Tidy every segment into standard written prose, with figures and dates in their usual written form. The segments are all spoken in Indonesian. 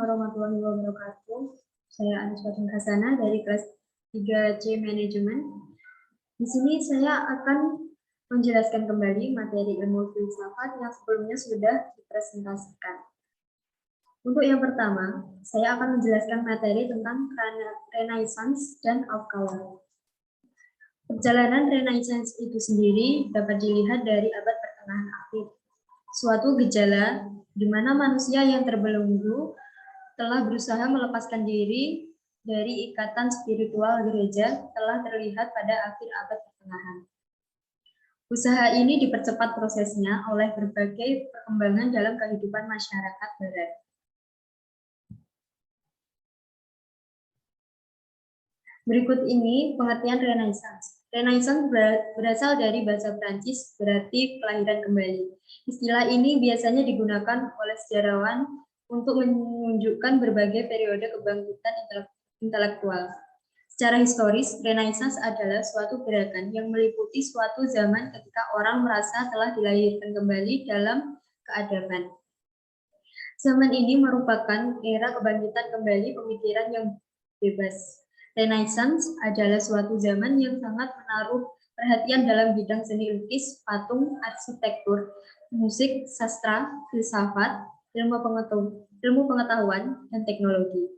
warahmatullahi wabarakatuh. Saya Anis Fatin Hasanah dari kelas 3C Manajemen. Di sini saya akan menjelaskan kembali materi ilmu filsafat yang sebelumnya sudah dipresentasikan. Untuk yang pertama, saya akan menjelaskan materi tentang Renaissance dan Aufklärung. Perjalanan Renaissance itu sendiri dapat dilihat dari abad pertengahan akhir. Suatu gejala di mana manusia yang terbelenggu telah berusaha melepaskan diri dari ikatan spiritual gereja telah terlihat pada akhir abad pertengahan. Usaha ini dipercepat prosesnya oleh berbagai perkembangan dalam kehidupan masyarakat Barat. Berikut ini pengertian Renaissance. Renaissance berasal dari bahasa Prancis, berarti kelahiran kembali. Istilah ini biasanya digunakan oleh sejarawan untuk menunjukkan berbagai periode kebangkitan intelektual. Secara historis, Renaissance adalah suatu gerakan yang meliputi suatu zaman ketika orang merasa telah dilahirkan kembali dalam keadaban. Zaman ini merupakan era kebangkitan kembali pemikiran yang bebas. Renaissance adalah suatu zaman yang sangat menaruh perhatian dalam bidang seni lukis, patung, arsitektur, musik, sastra, filsafat, ilmu pengetahuan, dan teknologi.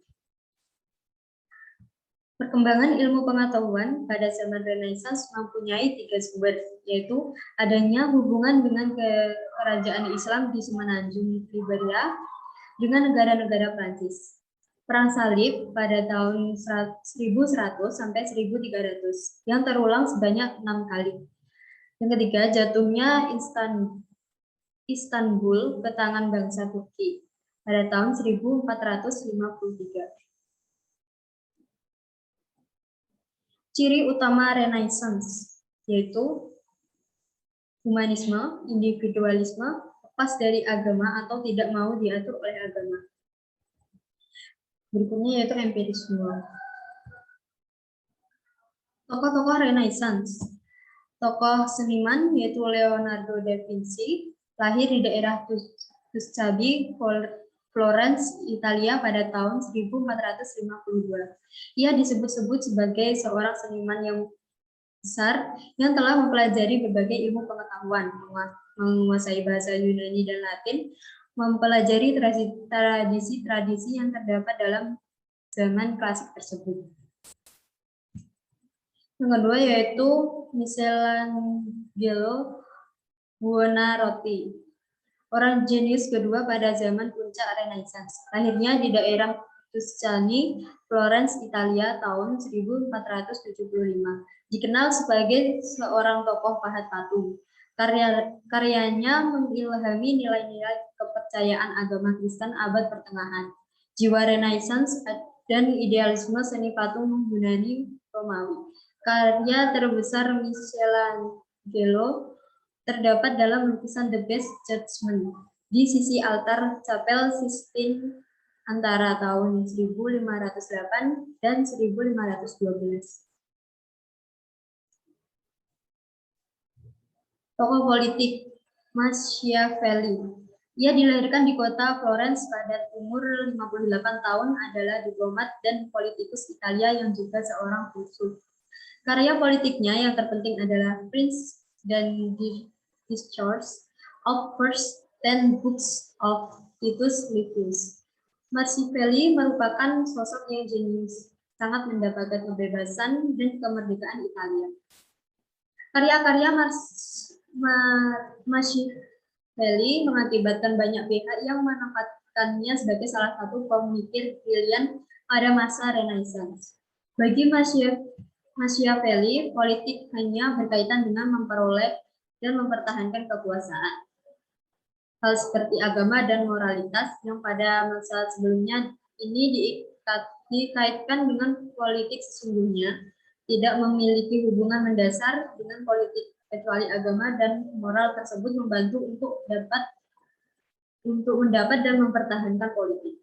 Perkembangan ilmu pengetahuan pada zaman Renaissance mempunyai 3 sumber, yaitu adanya hubungan dengan kerajaan Islam di Semenanjung Iberia dengan negara-negara Prancis. Perang salib pada tahun 1100 sampai 1300 yang terulang sebanyak 6 kali. Yang ketiga, jatuhnya Istanbul ke tangan bangsa Turki pada tahun 1453. Ciri utama Renaissance yaitu humanisme, individualisme, lepas dari agama atau tidak mau diatur oleh agama. Berikutnya yaitu empirisme. Tokoh-tokoh Renaissance. Tokoh seniman yaitu Leonardo da Vinci, lahir di daerah Tuscany, Florence, Italia pada tahun 1452. Ia disebut-sebut sebagai seorang seniman yang besar yang telah mempelajari berbagai ilmu pengetahuan, menguasai bahasa Yunani dan Latin, mempelajari tradisi-tradisi yang terdapat dalam zaman klasik tersebut. Yang kedua yaitu Michelangelo Buonarroti, orang jenius kedua pada zaman puncak Renaissance. Lahirnya di daerah Tuscany, Florence, Italia tahun 1475. Dikenal sebagai seorang tokoh pahat patung. Karyanya mengilhami nilai-nilai kepercayaan agama Kristen abad pertengahan, jiwa Renaissance, dan idealisme seni patung Yunani Romawi. Karya terbesar Michelangelo terdapat dalam lukisan The Best Judgment di sisi altar Chapel Sistine antara tahun 1508 dan 1512. Tokoh politik Machiavelli. Ia dilahirkan di kota Florence pada umur 58 tahun, adalah diplomat dan politikus Italia yang juga seorang filsuf. Karya politiknya yang terpenting adalah Prince dan Discharge of First 10 Books of Titus Livius. Machiavelli merupakan sosok yang jenius, sangat mendapatkan kebebasan dan kemerdekaan Italia. Karya-karya Machiavelli mengakibatkan banyak pihak yang menempatkannya sebagai salah satu pemikir brilian pada masa Renaissance. Bagi Machiavelli, politik hanya berkaitan dengan memperoleh dan mempertahankan kekuasaan. Hal seperti agama dan moralitas yang pada masa sebelumnya ini dikaitkan dengan politik sesungguhnya tidak memiliki hubungan mendasar dengan politik, kecuali agama dan moral tersebut membantu untuk mendapat dan mempertahankan politik.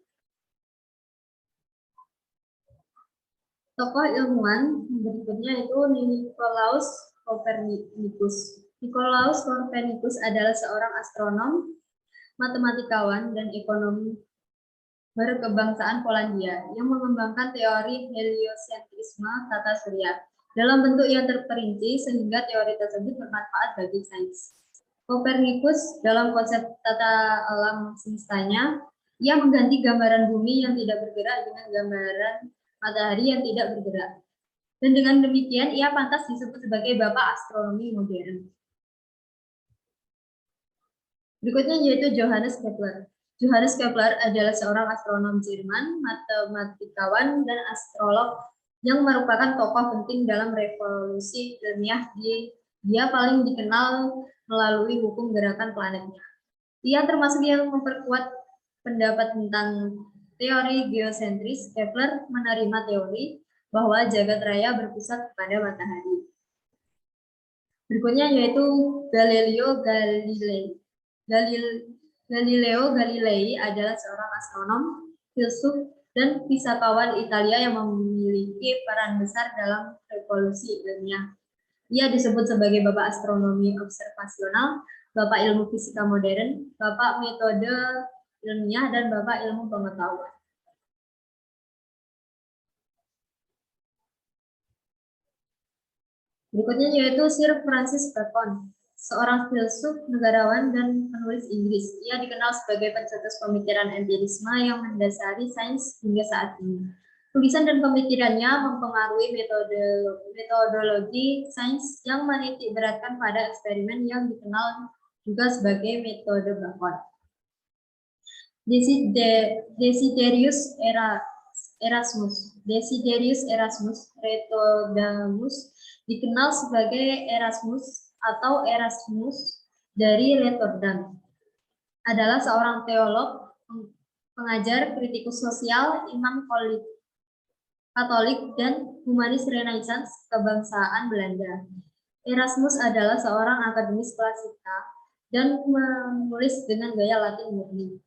Tokoh ilmuwan berikutnya itu Nicolaus Copernicus. Nicolaus Copernicus adalah seorang astronom, matematikawan, dan berkebangsaan Polandia yang mengembangkan teori heliosentrisme tata surya dalam bentuk yang terperinci sehingga teori tersebut bermanfaat bagi sains. Kopernikus dalam konsep tata alam semestanya, ia mengganti gambaran bumi yang tidak bergerak dengan gambaran matahari yang tidak bergerak. Dan dengan demikian, ia pantas disebut sebagai bapak astronomi modern. Berikutnya yaitu Johannes Kepler. Johannes Kepler adalah seorang astronom Jerman, matematikawan, dan astrolog yang merupakan tokoh penting dalam revolusi ilmiah. Dia paling dikenal melalui hukum gerakan planetnya. Ia termasuk yang memperkuat pendapat tentang teori geosentris. Kepler menerima teori bahwa jagat raya berpusat pada matahari. Berikutnya yaitu Galileo Galilei. Galileo Galilei adalah seorang astronom, filsuf, dan fisikawan Italia yang memiliki peran besar dalam revolusi ilmiah. Ia disebut sebagai bapak astronomi observasional, bapak ilmu fisika modern, bapak metode ilmiah, dan bapak ilmu pengetahuan. Berikutnya yaitu Sir Francis Bacon, seorang filsuf, negarawan, dan penulis Inggris. Ia dikenal sebagai pencetus pemikiran empirisme yang mendasari sains hingga saat ini. Tulisan dan pemikirannya mempengaruhi metodologi sains yang menitik beratkan pada eksperimen yang dikenal juga sebagai metode Bacon. Desiderius Erasmus Rotodamus dikenal sebagai Erasmus atau Erasmus dari Rotterdam. Adalah seorang teolog, pengajar, kritikus sosial, imam Katolik, dan humanis Renaissance kebangsaan Belanda. Erasmus adalah seorang akademis klasika dan menulis dengan gaya Latin murni.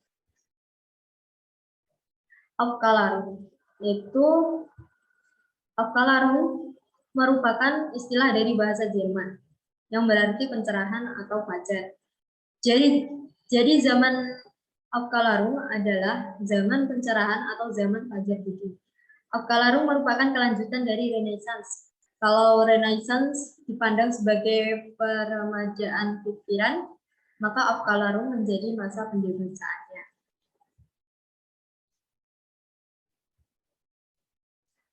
Aufklärung, yaitu Aufklärung merupakan istilah dari bahasa Jerman yang berarti pencerahan atau fajar. Jadi zaman Aufklärung adalah zaman pencerahan atau zaman fajar itu. Aufklärung merupakan kelanjutan dari Renaissance. Kalau Renaissance dipandang sebagai peremajaan pikiran, maka Aufklärung menjadi masa pendewasaannya.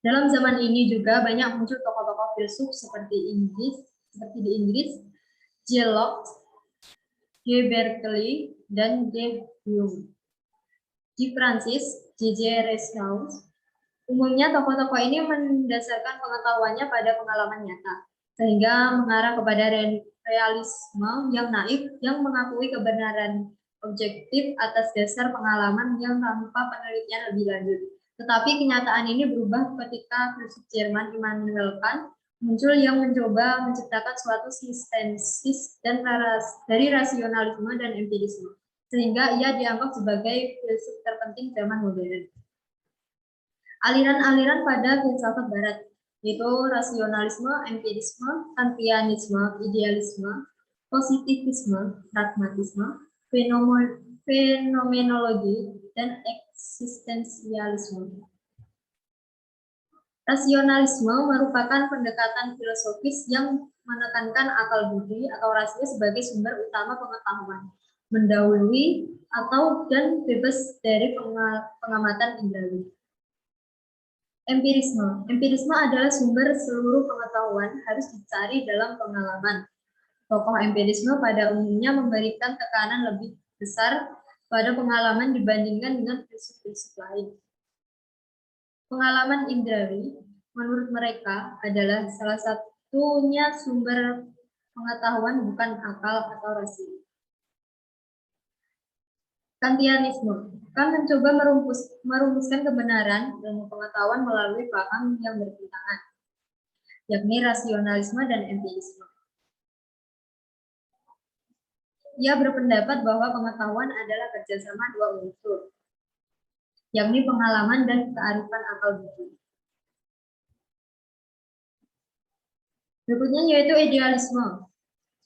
Dalam zaman ini juga banyak muncul tokoh-tokoh filsuf seperti di Inggris, J. Locke, G. Berkeley, dan J. Hume. Di Prancis, J. Rousseau. Umumnya tokoh-tokoh ini mendasarkan pengetahuannya pada pengalaman nyata, sehingga mengarah kepada realisme yang naif yang mengakui kebenaran objektif atas dasar pengalaman yang tanpa penelitian lebih lanjut. Tetapi kenyataan ini berubah ketika filsuf Jerman Immanuel Kant muncul yang mencoba menciptakan suatu sintesis dari rasionalisme dan empirisme, sehingga ia dianggap sebagai filsuf terpenting zaman modern. Aliran-aliran pada filsafat barat, yaitu rasionalisme, empirisme, kantianisme, idealisme, positivisme, pragmatisme, fenomenologi, dan eksistensialisme. Rasionalisme merupakan pendekatan filosofis yang menekankan akal budi atau rasio sebagai sumber utama pengetahuan, mendahului atau dan bebas dari pengamatan indrawi. Empirisme adalah sumber seluruh pengetahuan harus dicari dalam pengalaman. Tokoh empirisme pada umumnya memberikan tekanan lebih besar pada pengalaman dibandingkan dengan filsuf-filsuf lain. Pengalaman indrawi, menurut mereka, adalah salah satunya sumber pengetahuan, bukan akal atau rasio. Kantianisme Kant mencoba merumuskan kebenaran ilmu pengetahuan melalui paham yang bertentangan, yakni rasionalisme dan empirisme. Ia berpendapat bahwa pengetahuan adalah kerjasama dua unsur, yakni pengalaman dan kearifan akal budi. Berikutnya yaitu idealisme,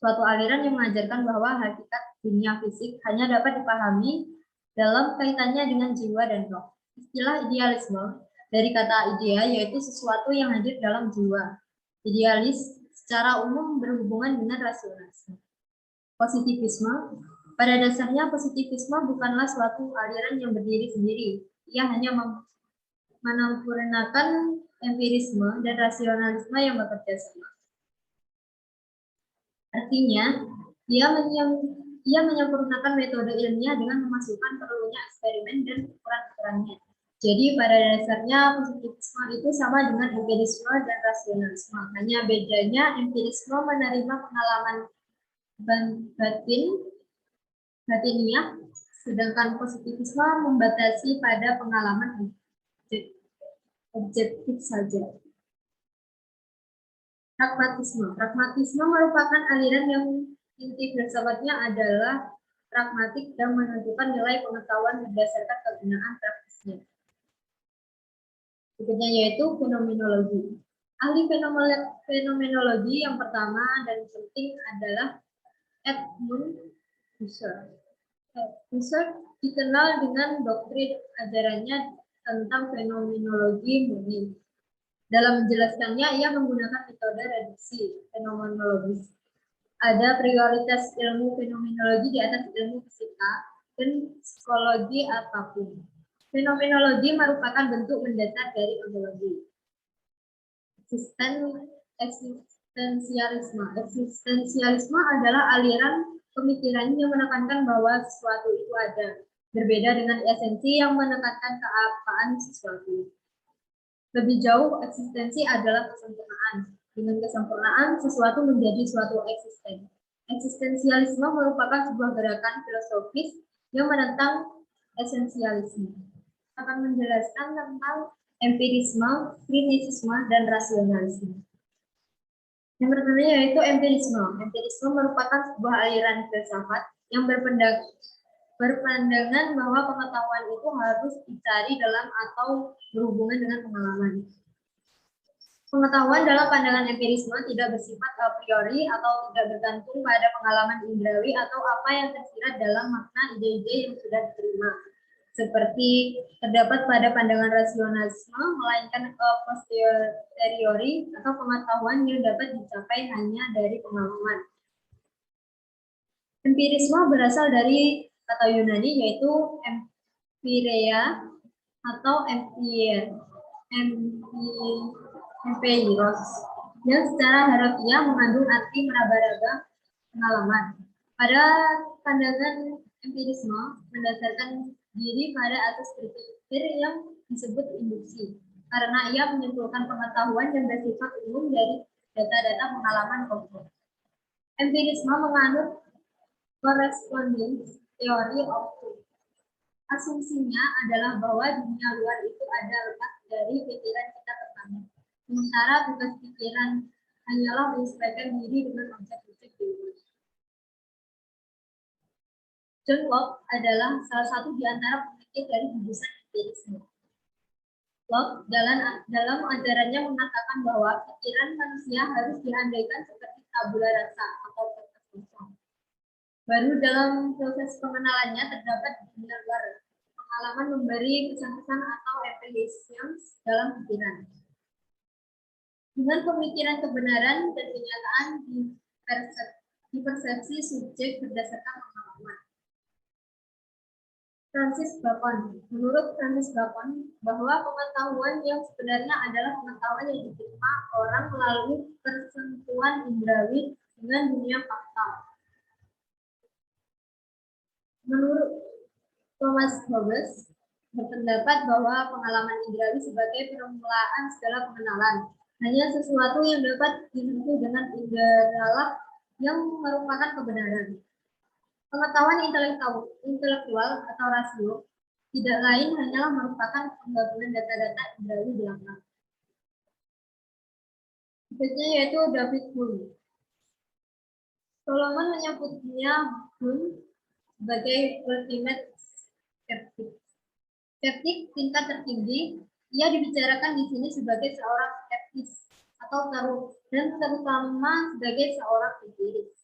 suatu aliran yang mengajarkan bahwa hakikat dunia fisik hanya dapat dipahami dalam kaitannya dengan jiwa dan roh. Istilah idealisme dari kata idea yaitu sesuatu yang hadir dalam jiwa. Idealis secara umum berhubungan dengan rasionalisme. Positivisme, pada dasarnya positivisme bukanlah suatu aliran yang berdiri sendiri. Ia hanya menyempurnakan empirisme dan rasionalisme yang bekerja sama. Artinya, ia menyempurnakan metode ilmiah dengan memasukkan perlunya eksperimen dan ukuran-ukurannya. Jadi pada dasarnya positivisme itu sama dengan empirisme dan rasionalisme. Hanya bedanya empirisme menerima pengalaman batiniah, sedangkan positivisme membatasi pada pengalaman objektif saja. Pragmatisme merupakan aliran yang inti filsafatnya adalah pragmatik dan menentukan nilai pengetahuan berdasarkan kegunaan praktisnya. Berikutnya yaitu fenomenologi. Ahli fenomenologi yang pertama dan penting adalah Edmund Husserl. Husserl dikenal dengan doktrin ajarannya tentang fenomenologi murni. Dalam menjelaskannya, ia menggunakan metode reduksi fenomenologis. Ada prioritas ilmu fenomenologi di atas ilmu fisika dan psikologi apapun. Fenomenologi merupakan bentuk mendasar dari ontologi. Eksistensialisme. Eksistensialisme adalah aliran pemikiran yang menekankan bahwa sesuatu itu ada, berbeda dengan esensi yang menekankan keapaan sesuatu. Lebih jauh, eksistensi adalah kesempurnaan. Dengan kesempurnaan, sesuatu menjadi suatu eksisten. Eksistensialisme merupakan sebuah gerakan filosofis yang menentang esensialisme. Akan menjelaskan tentang empirisme, kritisisme, dan rasionalisme. Yang pertama yaitu empirisme. Empirisme merupakan sebuah aliran filsafat yang berpandangan bahwa pengetahuan itu harus dicari dalam atau berhubungan dengan pengalaman. Pengetahuan dalam pandangan empirisme tidak bersifat a priori atau tidak bergantung pada pengalaman indrawi atau apa yang tersirat dalam makna ide-ide yang sudah diterima. Seperti terdapat pada pandangan rasionalisme, melainkan a posteriori atau pengetahuan yang dapat dicapai hanya dari pengalaman. Empirisme berasal dari kata Yunani yaitu empireia atau empeiros yang secara harafiah mengandung arti meraba-raba pengalaman. Pada pandangan empirisme mendasarkan diri pada asas berpikir yang disebut induksi, karena ia menyimpulkan pengetahuan yang bersifat umum dari data-data pengalaman konkret. Empirisme menganut correspondence theory of truth. Asumsinya adalah bahwa dunia luar itu ada lepas dari pikiran kita pertama. Sementara tugas pikiran hanyalah menyesuaikan diri dengan objek-objek di luar. John Locke adalah salah satu di antara pemikir dari jurusan empirisme. Locke dalam ajarannya mengatakan bahwa pikiran manusia harus diandaikan seperti tabula rasa atau kertas kosong. Baru dalam proses pengenalannya terdapat dunia luar. Pengalaman memberi pesan-pesan atau applications dalam pikiran. Dengan pemikiran kebenaran dan kenyataan di persepsi subjek berdasarkan pengalaman. Francis Bacon. Menurut Francis Bacon, bahwa pengetahuan yang sebenarnya adalah pengetahuan yang diterima orang melalui persentuhan indrawi dengan dunia fakta. Menurut Thomas Hobbes, berpendapat bahwa pengalaman indrawi sebagai permulaan segala pengenalan, hanya sesuatu yang dapat disentuh dengan indera yang merupakan kebenaran. Pengetahuan intelektual atau rasio tidak lain hanyalah merupakan penggabungan data-data indrawi belakang. Berikutnya yaitu David Hume. Solomon menyebutnya Hume sebagai ultimate skeptik. Skeptik tingkat tertinggi, ia dibicarakan di sini sebagai seorang skeptis atau dan terutama sebagai seorang empiris.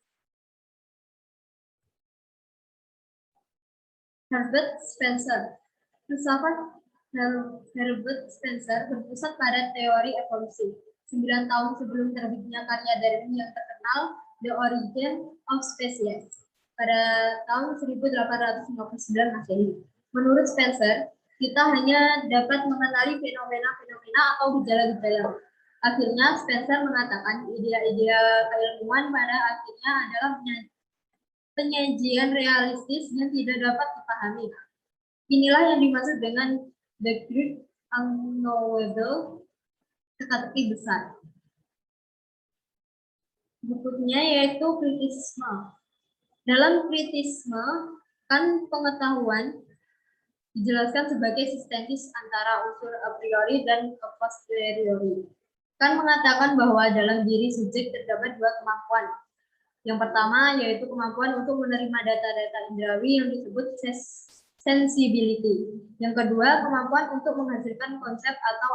Herbert Spencer, filsafat Herbert Spencer berpusat pada teori evolusi. 9 tahun sebelum terbitnya karya Darwin yang terkenal, The Origin of Species, pada tahun 1859 Masehi. Menurut Spencer, kita hanya dapat mengenali fenomena-fenomena atau gejala-gejala. Akhirnya, Spencer mengatakan ide-ide keilmuan pada akhirnya adalah penyajian realistis yang tidak dapat dipahami. Inilah yang dimaksud dengan the great unknowable, teka-teki besar. Berikutnya yaitu kritisisme. Dalam kritisisme, kan pengetahuan dijelaskan sebagai sistentis antara unsur a priori dan a posteriori. Kan mengatakan bahwa dalam diri subjek terdapat dua kemampuan. Yang pertama yaitu kemampuan untuk menerima data-data indrawi yang disebut sensibility. Yang kedua, kemampuan untuk menghasilkan konsep atau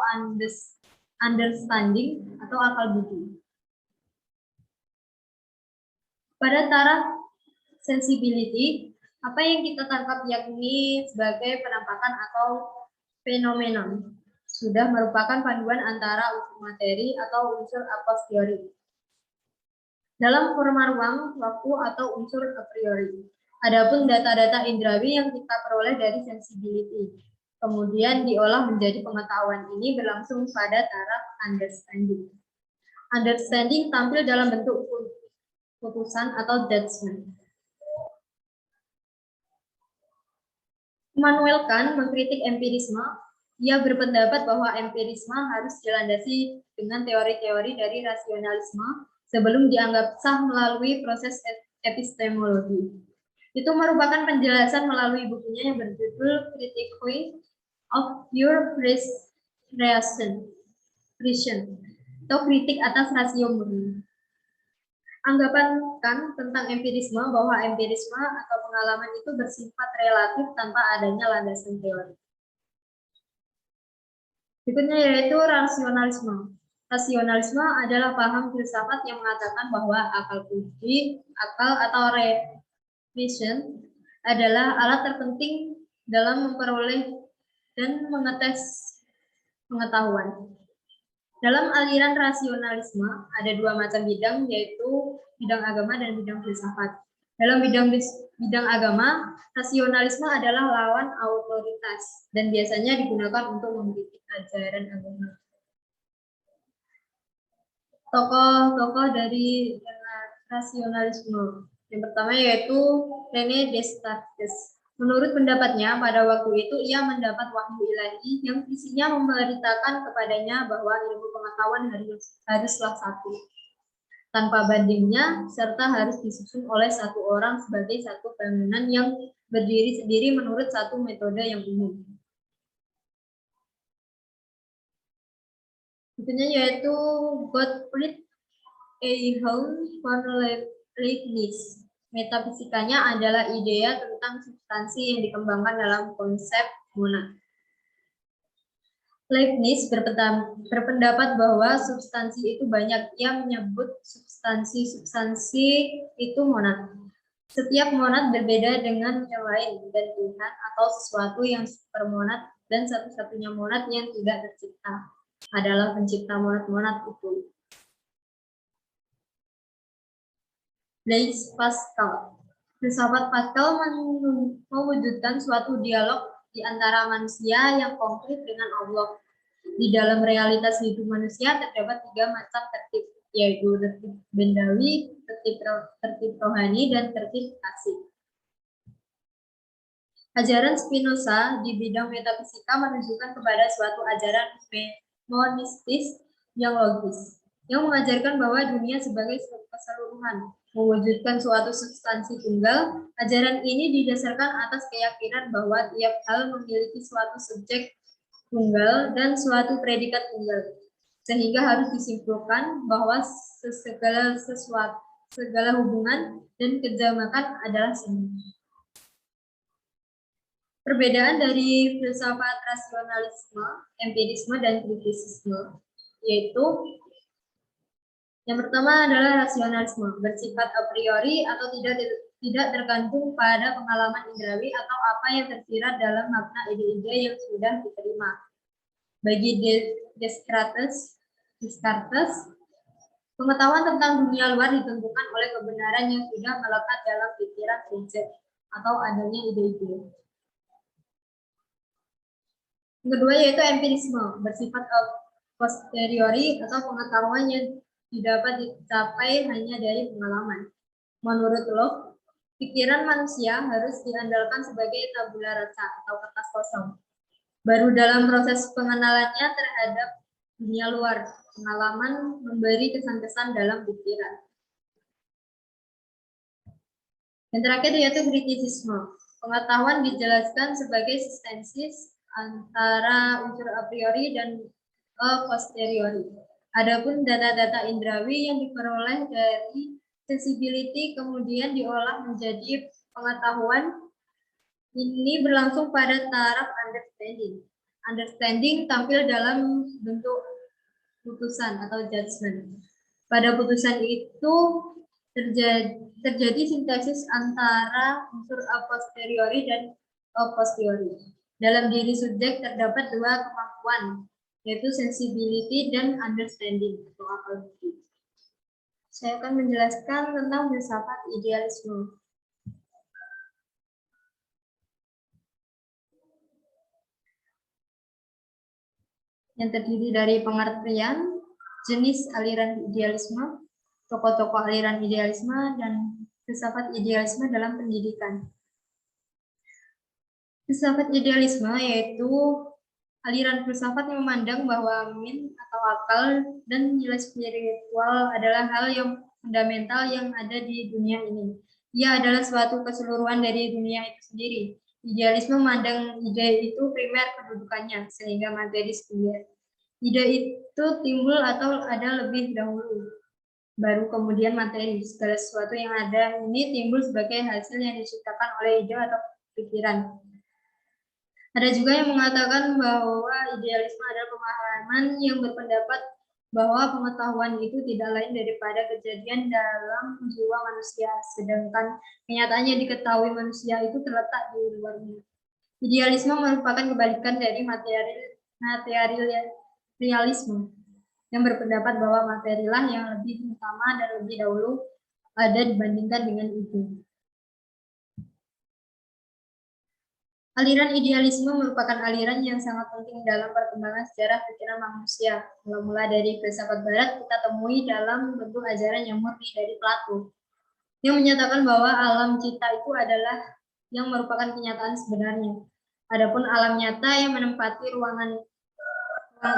understanding atau akal budi. Pada taraf sensibility, apa yang kita tangkap yakni sebagai penampakan atau fenomenon sudah merupakan panduan antara unsur materi atau unsur a posteriori dalam forma ruang, waktu, atau unsur a priori. Adapun data-data indrawi yang kita peroleh dari sensibility, kemudian diolah menjadi pengetahuan, ini berlangsung pada taraf understanding. Understanding tampil dalam bentuk putusan atau judgment. Immanuel Kant mengkritik empirisme. Ia berpendapat bahwa empirisme harus dilandasi dengan teori-teori dari rasionalisme sebelum dianggap sah melalui proses epistemologi. Itu merupakan penjelasan melalui bukunya yang berjudul Critique of Pure Reason atau kritik atas rasio murni. Anggapan Kant tentang empirisme bahwa empirisme atau pengalaman itu bersifat relatif tanpa adanya landasan teori. Berikutnya yaitu rasionalisme. Rasionalisme adalah paham filsafat yang mengatakan bahwa akal budi, akal atau reason adalah alat terpenting dalam memperoleh dan mengetes pengetahuan. Dalam aliran rasionalisme ada dua macam bidang, yaitu bidang agama dan bidang filsafat. Dalam bidang agama, rasionalisme adalah lawan otoritas dan biasanya digunakan untuk mengkritik ajaran agama. Tokoh-tokoh dari rasionalisme. Yang pertama yaitu René Descartes. Menurut pendapatnya, pada waktu itu ia mendapat wahyu ilahi yang isinya memberitakan kepadanya bahwa ilmu pengetahuan haruslah satu, tanpa bandingnya, serta harus disusun oleh satu orang sebagai satu bangunan yang berdiri sendiri menurut satu metode yang umum. Berikutnya yaitu Gottfried Wilhelm von Leibniz. Metafisikanya adalah idea tentang substansi yang dikembangkan dalam konsep monad. Leibniz berpendapat bahwa substansi itu banyak. Ia menyebut substansi itu monad. Setiap monad berbeda dengan yang lain, dan Tuhan atau sesuatu yang supermonad dan satu-satunya monad yang tidak tercipta adalah pencipta monad-monad itu. Blaise Pascal. Filsafat Pascal mewujudkan suatu dialog di antara manusia yang konkret dengan Allah. Di dalam realitas hidup manusia terdapat tiga macam tertib, yaitu tertib bendawi, tertib rohani, dan tertib kasih. Ajaran Spinoza di bidang metafisika menunjukkan kepada suatu ajaran monistis yang logis, yang mengajarkan bahwa dunia sebagai keseluruhan mewujudkan suatu substansi tunggal. Ajaran ini didasarkan atas keyakinan bahwa tiap hal memiliki suatu subjek tunggal dan suatu predikat tunggal, sehingga harus disimpulkan bahwa segala hubungan dan kejamakan adalah semu. Perbedaan dari filsafat rasionalisme, empirisme, dan kritisisme yaitu yang pertama adalah rasionalisme, bersifat a priori atau tidak tidak tergantung pada pengalaman indrawi atau apa yang tersirat dalam makna ide-ide yang sudah diterima. Bagi Descartes, pengetahuan tentang dunia luar ditentukan oleh kebenaran yang sudah melekat dalam pikiran subjek atau adanya ide-ide. Yang kedua yaitu empirisme, bersifat posteriori atau pengetahuan yang didapat dicapai hanya dari pengalaman. Menurut Locke, pikiran manusia harus diandalkan sebagai tabula rasa atau kertas kosong. Baru dalam proses pengenalannya terhadap dunia luar, pengalaman memberi kesan-kesan dalam pikiran. Yang terakhir yaitu kritisisme. Pengetahuan dijelaskan sebagai sintesis antara unsur a priori dan a posteriori. Adapun data-data indrawi yang diperoleh dari sensibility kemudian diolah menjadi pengetahuan, ini berlangsung pada taraf understanding. Understanding tampil dalam bentuk putusan atau judgment. Pada putusan itu terjadi sintesis antara unsur a posteriori dan a posteriori. Dalam diri subjek terdapat dua kemampuan, yaitu sensibility dan understanding atau ability. Saya akan menjelaskan tentang filsafat idealisme. Yang terdiri dari pengertian, jenis aliran idealisme, tokoh-tokoh aliran idealisme, dan filsafat idealisme dalam pendidikan. Filsafat idealisme yaitu aliran filsafat yang memandang bahwa min atau akal dan nilai spiritual adalah hal yang fundamental yang ada di dunia ini. Ia adalah suatu keseluruhan dari dunia itu sendiri. Idealisme memandang ide itu primer kedudukannya, sehingga materi sekunder. Ide itu timbul atau ada lebih dahulu, baru kemudian materi. Segala sesuatu yang ada ini timbul sebagai hasil yang diciptakan oleh ide atau pikiran. Ada juga yang mengatakan bahwa idealisme adalah pemahaman yang berpendapat bahwa pengetahuan itu tidak lain daripada kejadian dalam jiwa manusia, sedangkan kenyataannya diketahui manusia itu terletak di luarnya. Idealisme merupakan kebalikan dari materialisme yang berpendapat bahwa materilah yang lebih utama dan lebih dahulu ada dibandingkan dengan itu. Aliran idealisme merupakan aliran yang sangat penting dalam perkembangan sejarah pikiran manusia. Mula-mula dari filsafat barat kita temui dalam bentuk ajaran yang murni dari Plato, yang menyatakan bahwa alam cipta itu adalah yang merupakan kenyataan sebenarnya. Adapun alam nyata yang menempati ruangan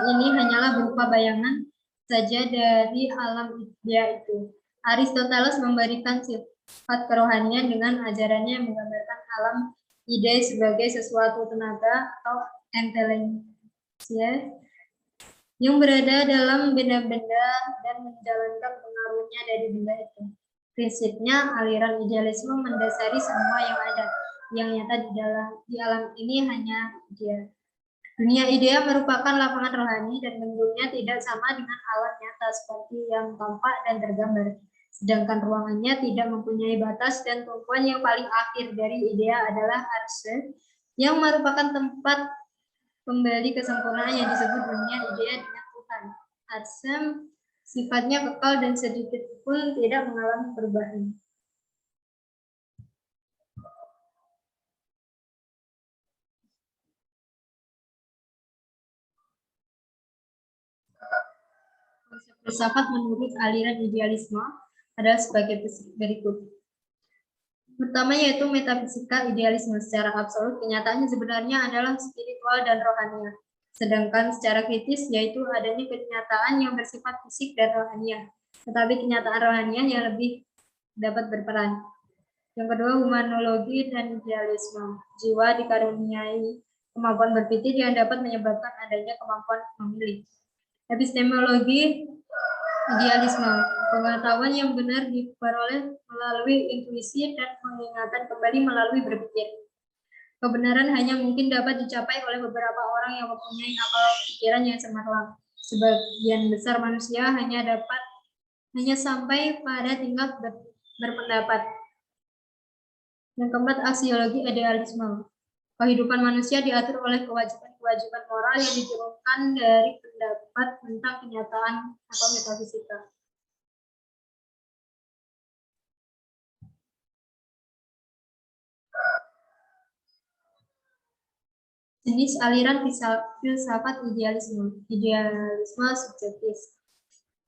ini hanyalah berupa bayangan saja dari alam idea itu. Aristoteles memberikan sifat kerohanian dengan ajarannya yang menggambarkan alam ide sebagai sesuatu tenaga atau intelijensia yang berada dalam benda-benda dan menjalankan pengaruhnya dari benda itu. Prinsipnya, aliran idealisme mendasari semua yang ada, yang nyata di alam ini hanya idea. Dunia idea merupakan lapangan rohani dan bentuknya tidak sama dengan alam nyata seperti yang tampak dan tergambar. Sedangkan ruangannya tidak mempunyai batas dan tumpuan yang paling akhir dari idea adalah arse, yang merupakan tempat kembali kesempurnaan yang disebut dunia idea dengan Tuhan. Arse sifatnya kekal dan sedikit pun tidak mengalami perubahan. Konsep filsafat menurut aliran idealisme adalah sebagai berikut. Pertama yaitu metafisika idealisme. Secara absolut, kenyataannya sebenarnya adalah spiritual dan rohania. Sedangkan secara kritis yaitu adanya kenyataan yang bersifat fisik dan rohania. Tetapi kenyataan rohania yang lebih dapat berperan. Yang kedua, humanologi dan idealisme. Jiwa dikaruniai kemampuan berpikir yang dapat menyebabkan adanya kemampuan memilih. Epistemologi idealisme, pengetahuan yang benar diperoleh melalui intuisi dan pengingatan kembali melalui berpikir. Kebenaran hanya mungkin dapat dicapai oleh beberapa orang yang mempunyai akal pikiran yang cemerlang. Sebagian besar manusia hanya sampai pada tingkat berpendapat. Yang keempat, aksiologi idealisme. Kehidupan manusia diatur oleh kewajiban-kewajiban moral yang diturunkan dari pendapat tentang kenyataan atau metafisika. Jenis aliran filsafat idealisme. Idealisme subjektif.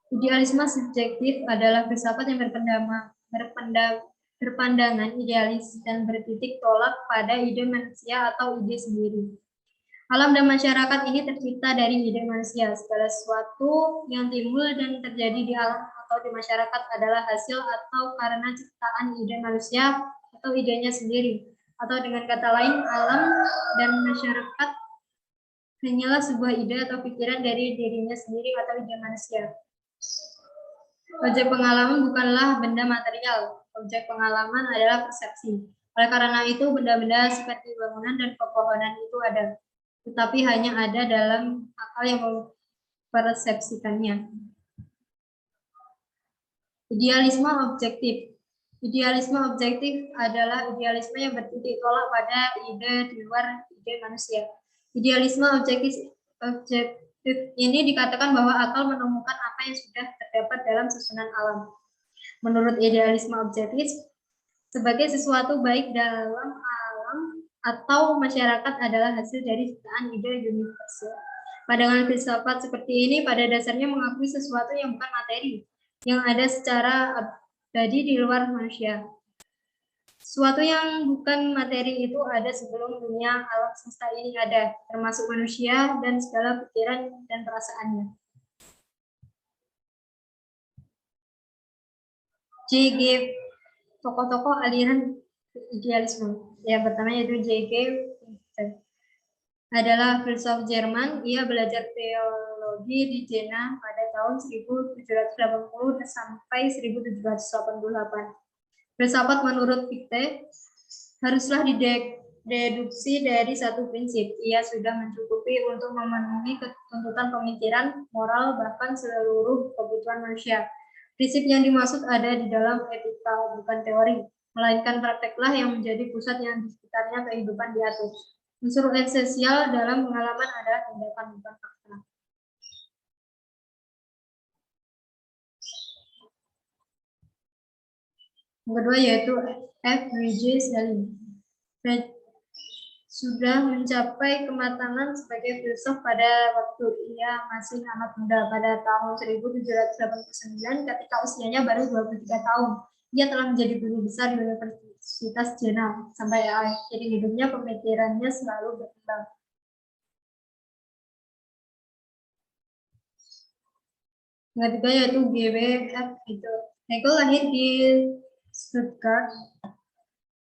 Idealisme subjektif adalah filsafat yang berpandangan idealis dan bertitik tolak pada ide manusia atau ide sendiri. Alam dan masyarakat ini tercipta dari ide manusia. Segala sesuatu yang timbul dan terjadi di alam atau di masyarakat adalah hasil atau karena ciptaan ide manusia atau idenya sendiri. Atau dengan kata lain, alam dan masyarakat hanyalah sebuah ide atau pikiran dari dirinya sendiri atau ide manusia. Objek pengalaman bukanlah benda material. Objek pengalaman adalah persepsi. Oleh karena itu, benda-benda seperti bangunan dan pepohonan itu ada, tetapi hanya ada dalam akal yang mempersepsikannya. Idealisme objektif. Idealisme objektif adalah idealisme yang bertitik tolak pada ide di luar ide manusia. Idealisme objektif ini dikatakan bahwa akal menemukan apa yang sudah terdapat dalam susunan alam. Menurut idealisme objektif, sebagai sesuatu baik dalam alam atau masyarakat adalah hasil dari ciptaan ide universal. Pandangan filsafat seperti ini pada dasarnya mengakui sesuatu yang bukan materi, yang ada secara abadi di luar manusia. Sesuatu yang bukan materi itu ada sebelum dunia alam semesta ini ada, termasuk manusia dan segala pikiran dan perasaannya. J.G. tokoh-tokoh aliran idealisme. Yang pertama yaitu J.G. adalah filsuf Jerman. Ia belajar teologi di Jena pada tahun 1780 sampai 1788. Filsafat menurut Fichte haruslah dideduksi dari satu prinsip. Ia sudah mencukupi untuk memenuhi tuntutan pemikiran, moral, bahkan seluruh kebutuhan manusia. Prinsip yang dimaksud ada di dalam etika, bukan teori, melainkan prakteklah yang menjadi pusat yang di sekitarnya kehidupan diatur. Unsur esensial dalam pengalaman adalah tindakan, bukan fakta. Yang kedua yaitu F.W.J. Schelling. Sudah mencapai kematangan sebagai filsuf pada waktu ia masih amat muda. Pada tahun 1789 ketika usianya baru 23 tahun. Ia telah menjadi guru besar di Universitas Jena. Sampai akhir hidupnya pemikirannya selalu berkembang. Yang ketiga yaitu G.W.F. Hegel lahir di Stuttgart,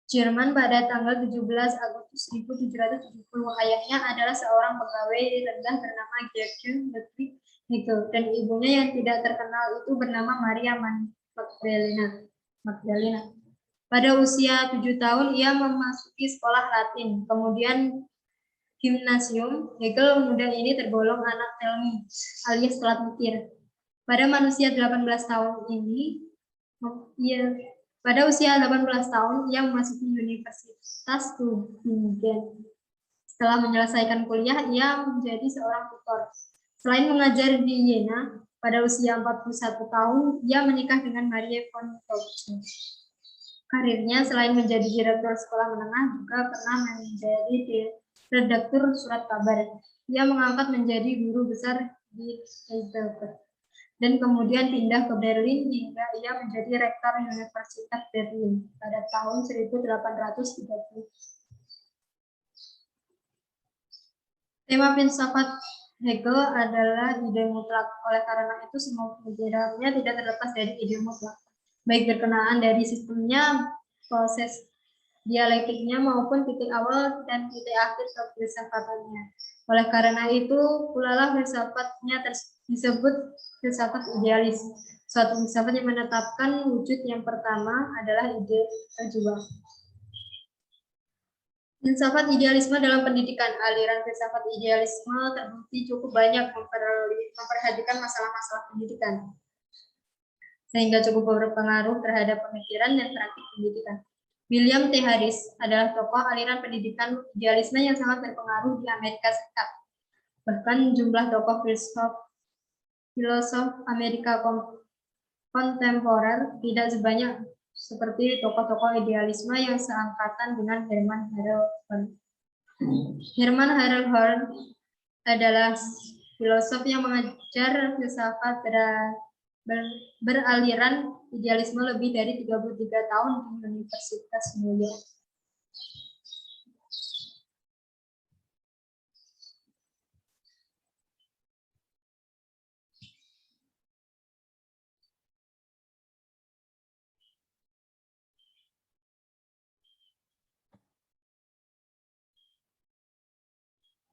Jerman pada tanggal 17 Agustus 1770. Ayahnya adalah seorang pegawai rendah bernama Georg Ludwig Hegel dan ibunya yang tidak terkenal itu bernama Maria Magdalena. Pada usia 7 tahun ia memasuki sekolah Latin, kemudian gimnasium. Hegel muda ini tergolong anak telmi alias telat mikir. Pada usia 18 tahun pada usia 18 tahun, ia memasuki Universitas Tübingen. Setelah menyelesaikan kuliah, ia menjadi seorang tutor. Selain mengajar di Jena, pada usia 41 tahun, ia menikah dengan Marie von Tauschen. Karirnya selain menjadi direktur sekolah menengah, juga pernah menjadi redaktur surat kabar. Ia mengangkat menjadi guru besar di Heidelberg. Dan kemudian pindah ke Berlin hingga ia menjadi rektor Universitas Berlin pada tahun 1830. Tema filsafat Hegel adalah ide mutlak. Oleh karena itu, semua pemikirannya tidak terlepas dari ide mutlak, baik berkenaan dari sistemnya, proses dialektiknya, maupun titik awal dan titik akhir filsafatannya. Oleh karena itu, pula filsafatnya disebut filsafat idealis. Suatu filsafat yang menetapkan wujud yang pertama adalah ide terjual. Filsafat idealisme dalam pendidikan. Aliran filsafat idealisme terbukti cukup banyak memperhatikan masalah-masalah pendidikan, sehingga cukup berpengaruh terhadap pemikiran dan praktik pendidikan. William T. Harris adalah tokoh aliran pendidikan idealisme yang sangat berpengaruh di Amerika Serikat. Bahkan jumlah tokoh filosof Amerika kontemporer tidak sebanyak seperti tokoh-tokoh idealisme yang seangkatan dengan Herman Hölderlin. Herman Hölderlin adalah filosof yang mengajar filsafat beraliran idealisme lebih dari 33 tahun di Universitas New York.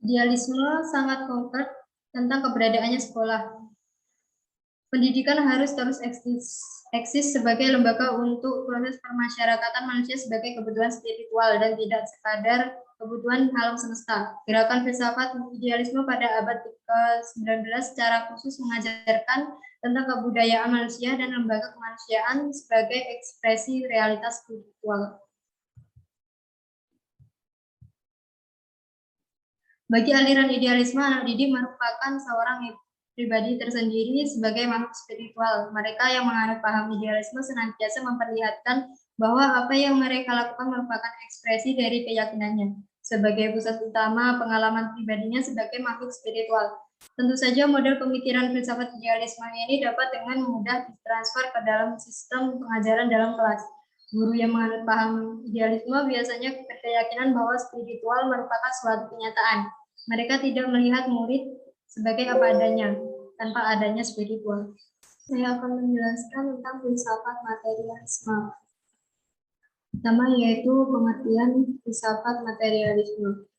Idealisme sangat konkret tentang keberadaannya sekolah. Pendidikan harus terus eksis sebagai lembaga untuk proses permasyarakatan manusia sebagai kebutuhan spiritual dan tidak sekadar kebutuhan alam semesta. Gerakan filsafat idealisme pada abad ke-19 secara khusus mengajarkan tentang kebudayaan manusia dan lembaga kemanusiaan sebagai ekspresi realitas spiritual. Bagi aliran idealisme, anak didik merupakan seorang pribadi tersendiri sebagai makhluk spiritual. Mereka yang menganut paham idealisme senantiasa memperlihatkan bahwa apa yang mereka lakukan merupakan ekspresi dari keyakinannya sebagai pusat utama pengalaman pribadinya sebagai makhluk spiritual. Tentu saja model pemikiran filsafat idealisme ini dapat dengan mudah ditransfer ke dalam sistem pengajaran dalam kelas. Guru yang menganut paham idealisme biasanya berkeyakinan bahwa spiritual merupakan suatu kenyataan. Mereka tidak melihat murid sebagai apa adanya, tanpa adanya spiritual. Saya akan menjelaskan tentang filsafat materialisme. Pertama yaitu pengertian filsafat materialisme.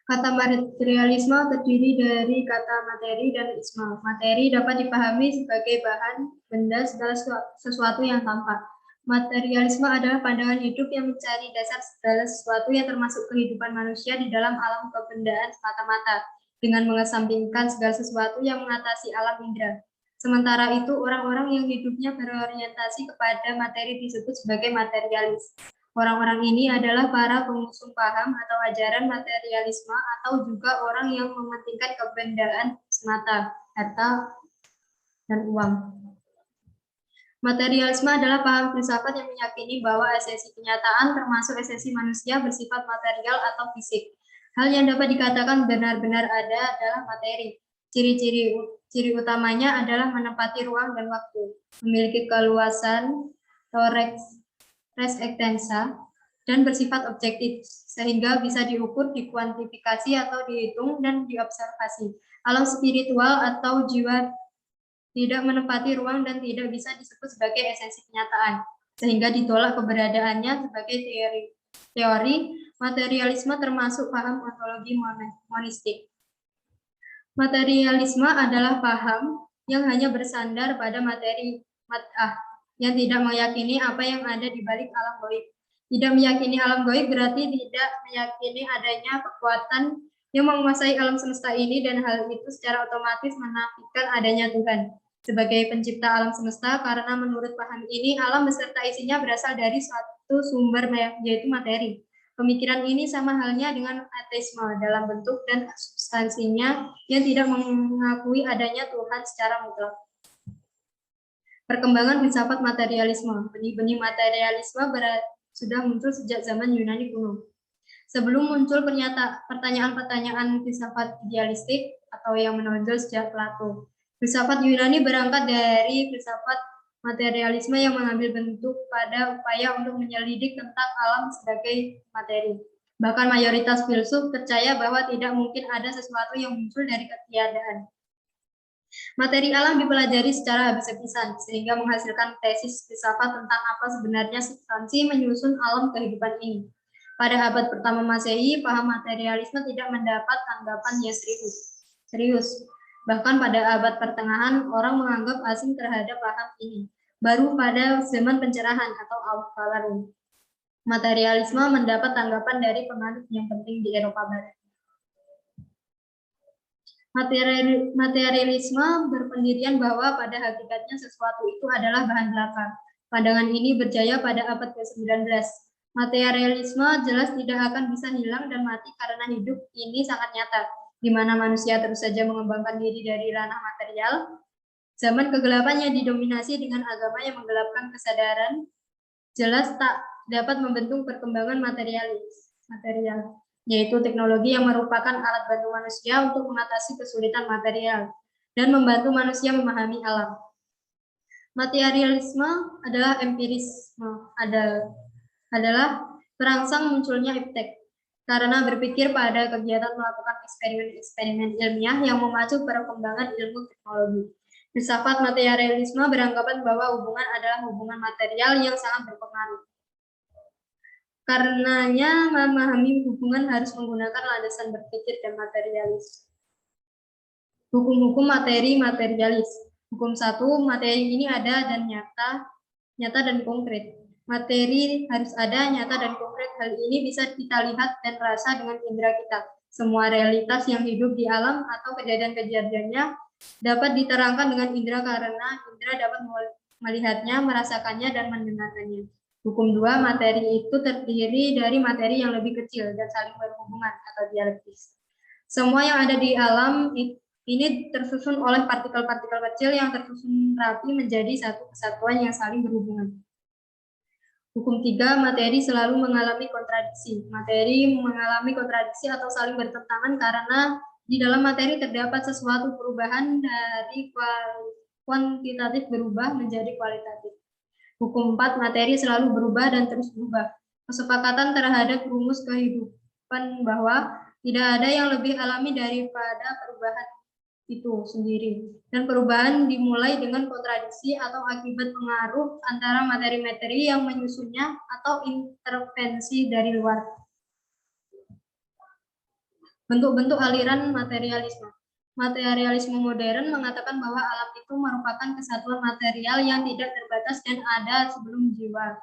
Kata materialisme terdiri dari kata materi dan isma. Materi dapat dipahami sebagai bahan, benda, segala sesuatu yang tampak. Materialisme adalah pandangan hidup yang mencari dasar segala sesuatu yang termasuk kehidupan manusia di dalam alam kebendaan semata-mata, dengan mengesampingkan segala sesuatu yang mengatasi alam indera. Sementara itu, orang-orang yang hidupnya berorientasi kepada materi disebut sebagai materialis. Orang-orang ini adalah para pengusung paham atau ajaran materialisme atau juga orang yang mementingkan kebendaan semata, harta, dan uang. Materialisme adalah paham filsafat yang meyakini bahwa esensi kenyataan termasuk esensi manusia bersifat material atau fisik. Hal yang dapat dikatakan benar-benar ada adalah materi. Ciri utamanya adalah menempati ruang dan waktu, memiliki keluasan res ekstensa, dan bersifat objektif, sehingga bisa diukur, dikuantifikasi, atau dihitung, dan diobservasi. Alam spiritual atau jiwa tidak menempati ruang dan tidak bisa disebut sebagai esensi kenyataan, sehingga ditolak keberadaannya sebagai teori materialisme termasuk paham ontologi monistik. Materialisme adalah paham yang hanya bersandar pada materi yang tidak meyakini apa yang ada di balik alam gaib. Tidak meyakini alam gaib berarti tidak meyakini adanya kekuatan yang menguasai alam semesta ini dan hal itu secara otomatis menafikan adanya Tuhan sebagai pencipta alam semesta karena menurut paham ini alam beserta isinya berasal dari suatu sumber yaitu materi. Pemikiran ini sama halnya dengan ateisme dalam bentuk dan substansinya yang tidak mengakui adanya Tuhan secara mutlak. Perkembangan filsafat materialisme. Benih-benih materialisme sudah muncul sejak zaman Yunani kuno. Sebelum muncul pertanyaan-pertanyaan filsafat idealistik atau yang menonjol sejak Plato. Filsafat Yunani berangkat dari filsafat materialisme yang mengambil bentuk pada upaya untuk menyelidik tentang alam sebagai materi. Bahkan mayoritas filsuf percaya bahwa tidak mungkin ada sesuatu yang muncul dari ketiadaan. Materi alam dipelajari secara habis-habisan, sehingga menghasilkan tesis filsafat tentang apa sebenarnya substansi menyusun alam kehidupan ini. Pada abad pertama Masehi, paham materialisme tidak mendapat tanggapan yang serius. Bahkan pada abad pertengahan, orang menganggap asing terhadap paham ini. Baru pada zaman pencerahan atau Al-Farabi, materialisme mendapat tanggapan dari penganut yang penting di Eropa Barat. Materialisme berpendirian bahwa pada hakikatnya sesuatu itu adalah bahan belaka. Pandangan ini berjaya pada abad ke-19. Materialisme jelas tidak akan bisa hilang dan mati karena hidup ini sangat nyata, di mana manusia terus saja mengembangkan diri dari ranah material. Zaman kegelapannya didominasi dengan agama yang menggelapkan kesadaran, jelas tak dapat membentuk perkembangan material, yaitu teknologi yang merupakan alat bantu manusia untuk mengatasi kesulitan material dan membantu manusia memahami alam. Materialisme adalah empirisme, adalah perangsang munculnya iptek, karena berpikir pada kegiatan melakukan eksperimen-eksperimen ilmiah yang memacu perkembangan ilmu teknologi. Filsafat materialisme beranggapan bahwa hubungan adalah hubungan material yang sangat berpengaruh. Karenanya memahami hubungan harus menggunakan landasan berpikir dan materialis. Hukum-hukum materi materialis. Hukum 1, materi ini ada dan nyata dan konkret. Materi harus ada, nyata, dan konkret. Hal ini bisa kita lihat dan rasa dengan indera kita. Semua realitas yang hidup di alam atau kejadian-kejadiannya dapat diterangkan dengan indera karena indera dapat melihatnya, merasakannya, dan mendengarkannya. Hukum 2, materi itu terdiri dari materi yang lebih kecil dan saling berhubungan atau dialektis. Semua yang ada di alam ini tersusun oleh partikel-partikel kecil yang tersusun rapi menjadi satu kesatuan yang saling berhubungan. Hukum 3, materi selalu mengalami kontradiksi. Materi mengalami kontradiksi atau saling bertentangan karena di dalam materi terdapat sesuatu perubahan dari kuantitatif berubah menjadi kualitatif. Hukum 4, materi selalu berubah dan terus berubah. Kesepakatan terhadap rumus kehidupan bahwa tidak ada yang lebih alami daripada perubahan itu sendiri. Dan perubahan dimulai dengan kontradiksi atau akibat pengaruh antara materi-materi yang menyusunnya atau intervensi dari luar. Bentuk-bentuk aliran materialisme. Materialisme modern mengatakan bahwa alam itu merupakan kesatuan material yang tidak terbatas dan ada sebelum jiwa.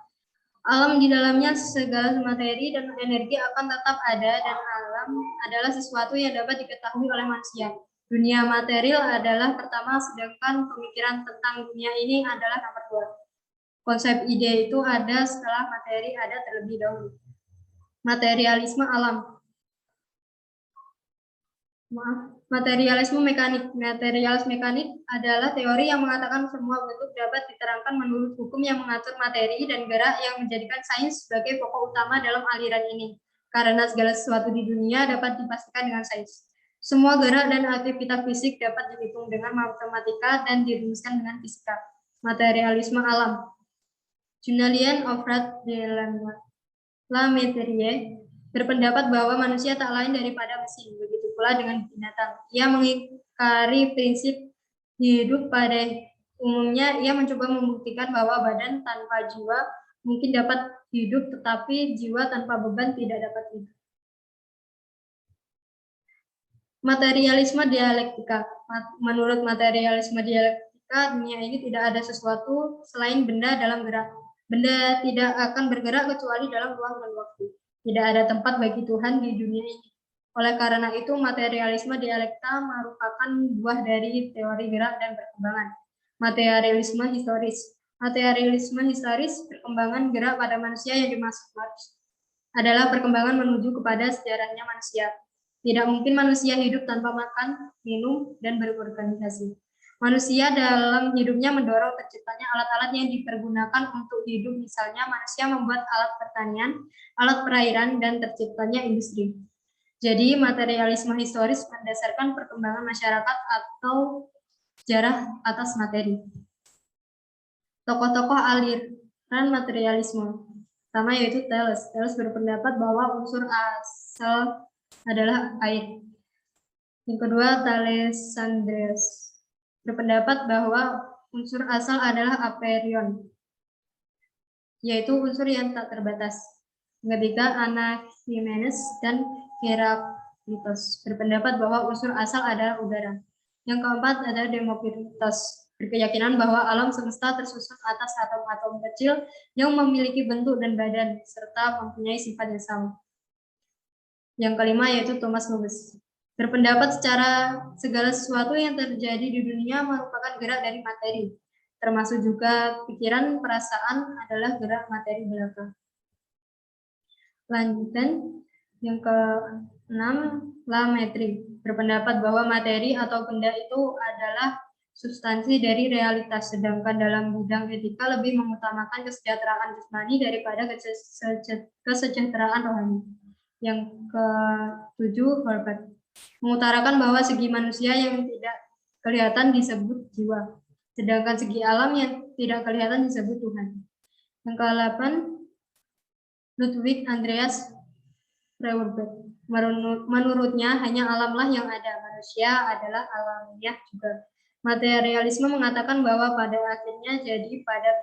Alam di dalamnya segala materi dan energi akan tetap ada dan alam adalah sesuatu yang dapat diketahui oleh manusia. Dunia material adalah pertama, sedangkan pemikiran tentang dunia ini adalah nomor 2. Konsep ide itu ada setelah materi ada terlebih dahulu. Materialisme alam. Materialisme mekanik. Materialisme mekanik adalah teori yang mengatakan semua bentuk dapat diterangkan menurut hukum yang mengatur materi dan gerak yang menjadikan sains sebagai pokok utama dalam aliran ini. Karena segala sesuatu di dunia dapat dipastikan dengan sains. Semua gerak dan aktivitas fisik dapat dihitung dengan matematika dan dirumuskan dengan fisika. Materialisme alam. Julian Alfred de La Mettrie berpendapat bahwa manusia tak lain daripada mesin, begitu pula dengan binatang. Ia mengingkari prinsip hidup pada umumnya. Ia mencoba membuktikan bahwa badan tanpa jiwa mungkin dapat hidup, tetapi jiwa tanpa beban tidak dapat hidup. Materialisme dialektika. Menurut materialisme dialektika, dunia ini tidak ada sesuatu selain benda dalam gerak. Benda tidak akan bergerak kecuali dalam ruang dan waktu. Tidak ada tempat bagi Tuhan di dunia ini. Oleh karena itu, materialisme dialektika merupakan buah dari teori gerak dan perkembangan. Materialisme historis. Materialisme historis, perkembangan gerak pada manusia yang dimaksud Marx adalah perkembangan menuju kepada sejarahnya manusia. Tidak mungkin manusia hidup tanpa makan, minum, dan berorganisasi. Manusia dalam hidupnya mendorong terciptanya alat-alat yang dipergunakan untuk hidup. Misalnya, manusia membuat alat pertanian, alat perairan, dan terciptanya industri. Jadi, materialisme historis mendasarkan perkembangan masyarakat atau sejarah atas materi. Tokoh-tokoh aliran materialisme. Pertama yaitu Thales. Thales berpendapat bahwa unsur asal adalah air. Yang kedua, Thales berpendapat bahwa unsur asal adalah aperion, yaitu unsur yang tak terbatas. Yang ketiga, Anaximenes dan Heraklitos berpendapat bahwa unsur asal adalah udara. Yang keempat adalah Demokritos, berkeyakinan bahwa alam semesta tersusun atas atom-atom kecil yang memiliki bentuk dan badan, serta mempunyai sifat yang sama. Yang kelima yaitu Thomas Hobbes, berpendapat secara segala sesuatu yang terjadi di dunia merupakan gerak dari materi. termasuk juga pikiran, perasaan adalah gerak materi belaka. Lanjutan yang ke-6, Lametri berpendapat bahwa materi atau benda itu adalah substansi dari realitas, sedangkan dalam bidang etika lebih mengutamakan kesejahteraan jasmani daripada kesejahteraan rohani. Yang ke-7, Herbert mengutarakan bahwa segi manusia yang tidak kelihatan disebut jiwa, sedangkan segi alam yang tidak kelihatan disebut Tuhan. Yang ke-8, Ludwig Andreas Feuerbach. Menurutnya hanya alamlah yang ada, manusia adalah alamiah juga. Materialisme mengatakan bahwa pada akhirnya pada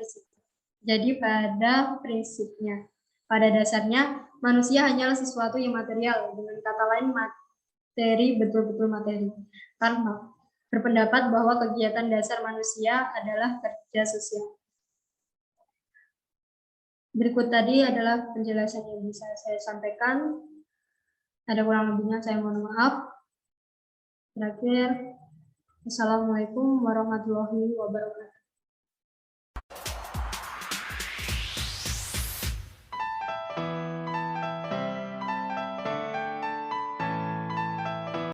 prinsipnya, pada dasarnya manusia hanyalah sesuatu yang material, dengan kata lain materi, betul-betul materi. Karena berpendapat bahwa kegiatan dasar manusia adalah kerja sosial. Berikut tadi adalah penjelasan yang bisa saya sampaikan. Ada kurang lebihnya saya mohon maaf. Terakhir, Assalamualaikum warahmatullahi wabarakatuh.